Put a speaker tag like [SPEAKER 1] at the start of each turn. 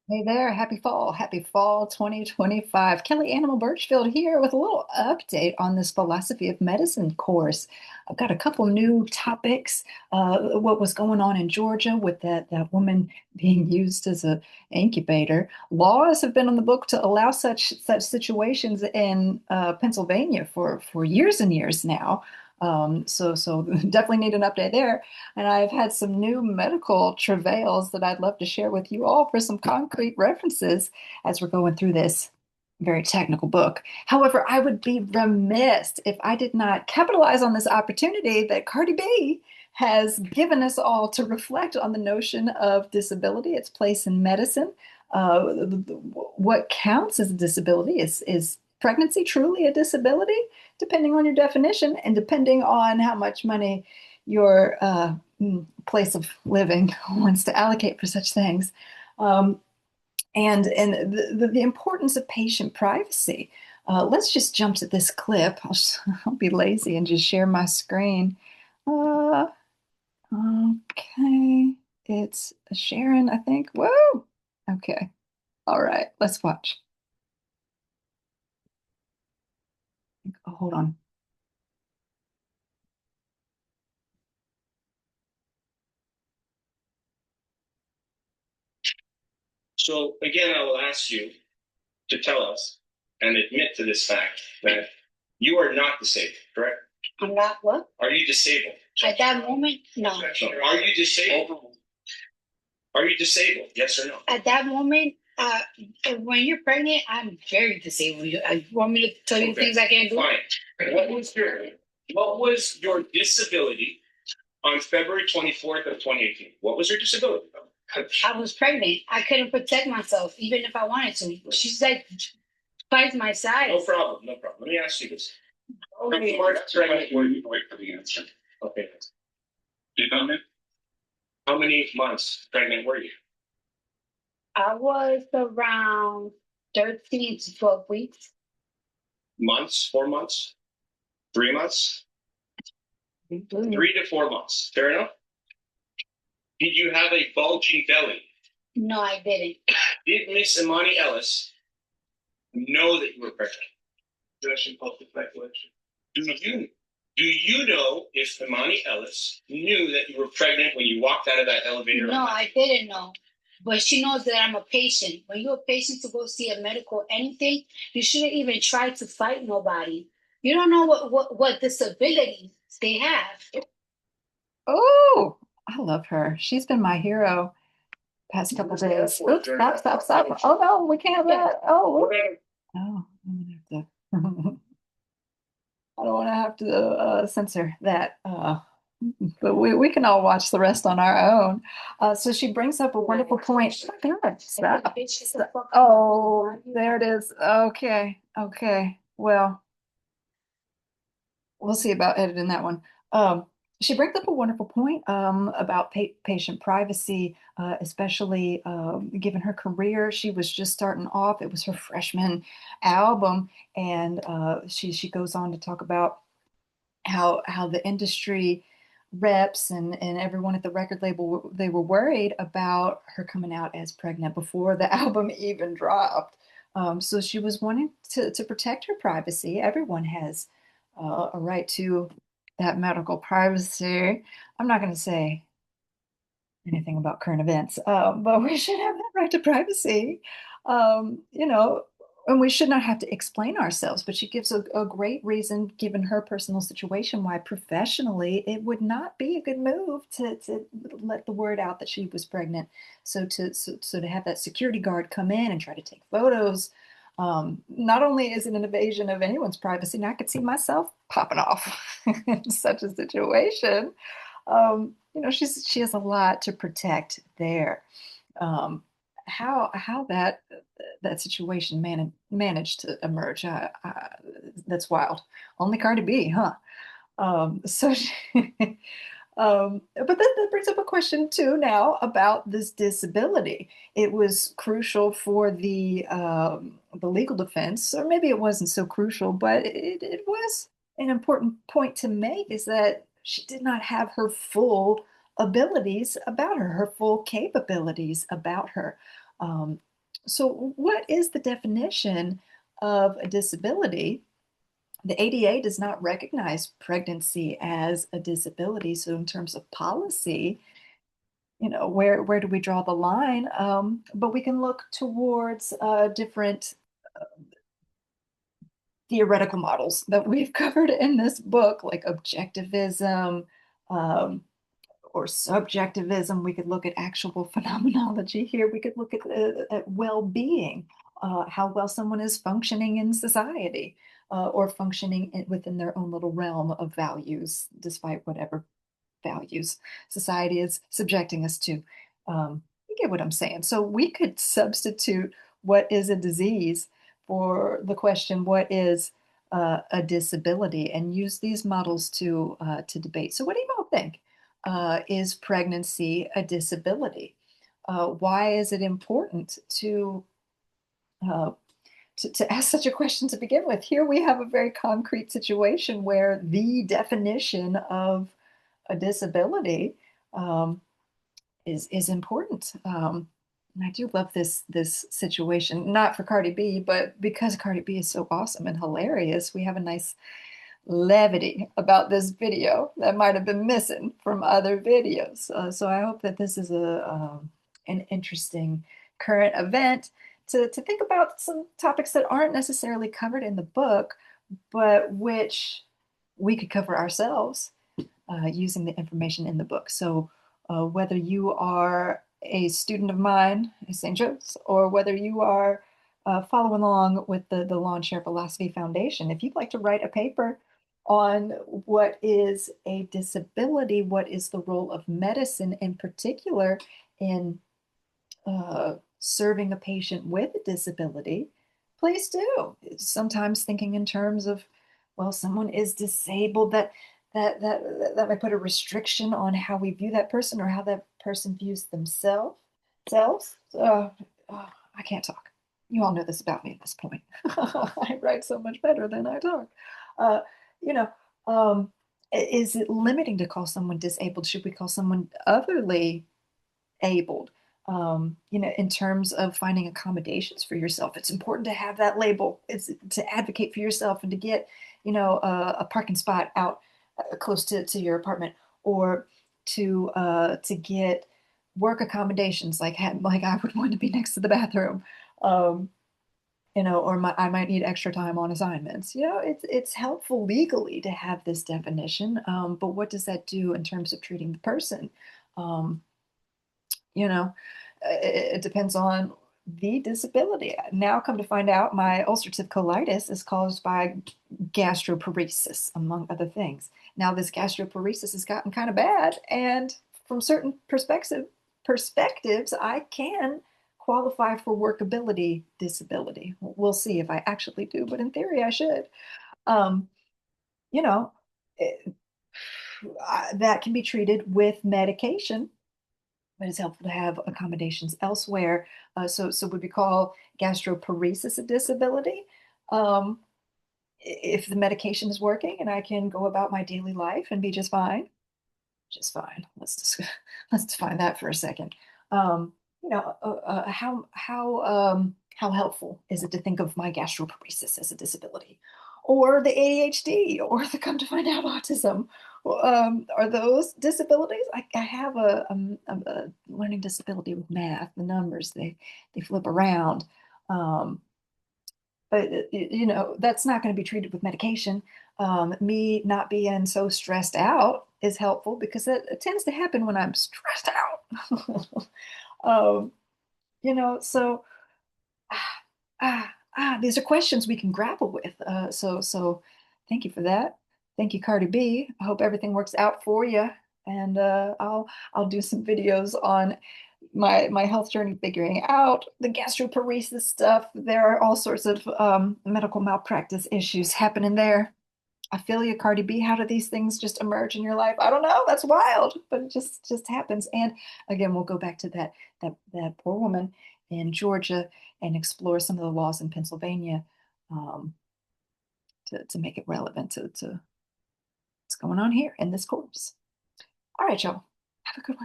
[SPEAKER 1] Hey there, happy fall 2025. Kelly Animal Birchfield here with a little update on this philosophy of medicine course. I've got a couple new topics. What was going on in Georgia with that woman being used as a incubator. Laws have been on the book to allow such situations in Pennsylvania for years and years now. So definitely need an update there. And I've had some new medical travails that I'd love to share with you all for some concrete references as we're going through this very technical book. However, I would be remiss if I did not capitalize on this opportunity that Cardi B has given us all to reflect on the notion of disability, its place in medicine. What counts as a disability is pregnancy truly a disability? Depending on your definition and depending on how much money your place of living wants to allocate for such things. Um, and the importance of patient privacy. Let's just jump to this clip. I'll be lazy and just share my screen. Uh, okay, it's Sharon, I think. Whoa! Okay, all right, let's watch. Oh, hold on.
[SPEAKER 2] So again, I will ask you to tell us and admit to this fact that you are not disabled, correct? I'm not what? Are you disabled? At that moment, no. No. Are you disabled? Are you disabled? Yes or no? At that moment, when you're pregnant, I'm very disabled. You want me to tell you the things I can't do? Fine. What was your disability on February 24th of 2018? What was your disability? I was pregnant. I couldn't protect myself, even if I wanted to. She's like twice my size. No problem. No problem. Let me ask you this. Okay. Pregnant were you? Wait for the answer. Okay. You done it? How many months pregnant were you? I was around 13 to 12 weeks. Months? 4 months? 3 months? 3 to 4 months. Fair enough? Did you have a bulging belly? No, I didn't. Did Miss Imani Ellis know that you were pregnant? Possession, public speculation. Do you know if Imani Ellis knew that you were pregnant when you walked out of that elevator? No, I didn't know. But she knows that I'm a patient. When you're a patient to go see a medical anything, you shouldn't even try to fight nobody. You don't know what disabilities they have.
[SPEAKER 1] Oh, I love her. She's been my hero past couple days. Oops, stop. Oh no, we can't have that. Oh, oh, I'm gonna have to. I don't want to have to censor that. But we can all watch the rest on our own. So she brings up a wonderful point. Oh, God, stop. Oh, there it is. Okay, okay. Well, we'll see about editing that one. Um, she brings up a wonderful point about patient privacy, especially given her career. She was just starting off. It was her freshman album, and she goes on to talk about how the industry reps and everyone at the record label they were worried about her coming out as pregnant before the album even dropped. So she was wanting to protect her privacy. Everyone has a right to that medical privacy. I'm not going to say anything about current events, but we should have that right to privacy. You know, and we should not have to explain ourselves. But she gives a great reason, given her personal situation, why professionally it would not be a good move to let the word out that she was pregnant. So to have that security guard come in and try to take photos. Not only is it an invasion of anyone's privacy, and I could see myself popping off in such a situation. She has a lot to protect there. Um, how that situation managed to emerge, that's wild. Only Cardi B, huh? So she, but that brings up a question too now about this disability. It was crucial for the legal defense, or maybe it wasn't so crucial, but it was an important point to make is that she did not have her full abilities about her, her full capabilities about her. So, what is the definition of a disability? The ADA does not recognize pregnancy as a disability. So, in terms of policy, where do we draw the line? But we can look towards different theoretical models that we've covered in this book, like objectivism, um, or subjectivism. We could look at actual phenomenology here. We could look at well-being, how well someone is functioning in society, or functioning within their own little realm of values, despite whatever values society is subjecting us to. You get what I'm saying? So we could substitute what is a disease for the question, what is a disability, and use these models to debate. So, what do you all think? Is pregnancy a disability? Why is it important uh, to ask such a question to begin with? Here we have a very concrete situation where the definition of a disability um, is important. And I do love this situation, not for Cardi B, but because Cardi B is so awesome and hilarious. We have a nice levity about this video that might have been missing from other videos. So I hope that this is a an interesting current event to think about some topics that aren't necessarily covered in the book, but which we could cover ourselves using the information in the book. So, whether you are a student of mine at St. Joe's or whether you are following along with the Lawn Chair Philosophy Foundation, if you'd like to write a paper on what is a disability, what is the role of medicine in particular in serving a patient with a disability, please do. Sometimes thinking in terms of, well, someone is disabled, that might put a restriction on how we view that person or how that person views themselves. Selves. I can't talk. You all know this about me at this point. I write so much better than I talk. Uh, you know, is it limiting to call someone disabled? Should we call someone otherly abled? In terms of finding accommodations for yourself, it's important to have that label. It's to advocate for yourself and to get, a parking spot out close to your apartment, or to get work accommodations, like I would want to be next to the bathroom, um, or I might need extra time on assignments. It's helpful legally to have this definition, but what does that do in terms of treating the person? Um, you know, it depends on the disability. Now, come to find out, my ulcerative colitis is caused by gastroparesis, among other things. Now, this gastroparesis has gotten kind of bad, and from certain perspectives, I can qualify for workability disability. We'll see if I actually do, but in theory, I should. Um, you know, it, that can be treated with medication, but it's helpful to have accommodations elsewhere. So would we call gastroparesis a disability? Um, if the medication is working and I can go about my daily life and be just fine, just fine. Let's define that for a second. Um, how helpful is it to think of my gastroparesis as a disability, or the ADHD, or the come to find out autism? Are those disabilities? I have a learning disability with math. The numbers they flip around. Um, but that's not going to be treated with medication. Me not being so stressed out is helpful because it tends to happen when I'm stressed out. um, so these are questions we can grapple with. So thank you for that. Thank you, Cardi B. I hope everything works out for you, and I'll do some videos on my health journey, figuring out the gastroparesis stuff. There are all sorts of medical malpractice issues happening there. I feel you, Cardi B. How do these things just emerge in your life? I don't know. That's wild, but it just happens. And again, we'll go back to that poor woman in Georgia and explore some of the laws in Pennsylvania, um, to make it relevant to what's going on here in this course. All right, y'all. Have a good one.